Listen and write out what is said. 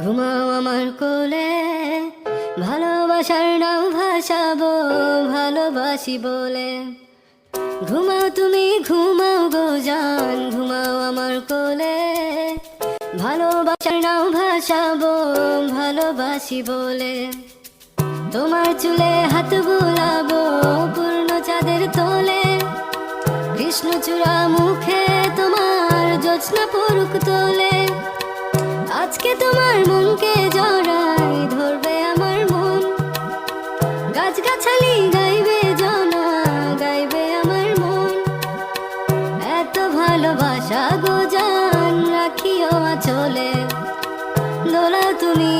ঘুমাও আমার কোলে, ভালোবাসার নাও ভাসাবো ভালোবাসি বলে। ঘুমাও তুমি ঘুমাও গো জান, ঘুমাও আমার কোলে, ভালোবাসার নাও ভাসাবো ভালোবাসি বলে। তোমার চুলে হাত বুলাবো পূর্ণ চাঁদের তোলে, কৃষ্ণচূড়া মুখে তোমার জ্যোৎস্না পড়ুক তোলে। আজকে তোমার মনকে জড়াই ধরবে আমার মন, গাছগাছালি গাইবে জনা গাইবে আমার মন। এত ভালোবাসা গো জান রাখিও আঁচলে, দোলাও তুমি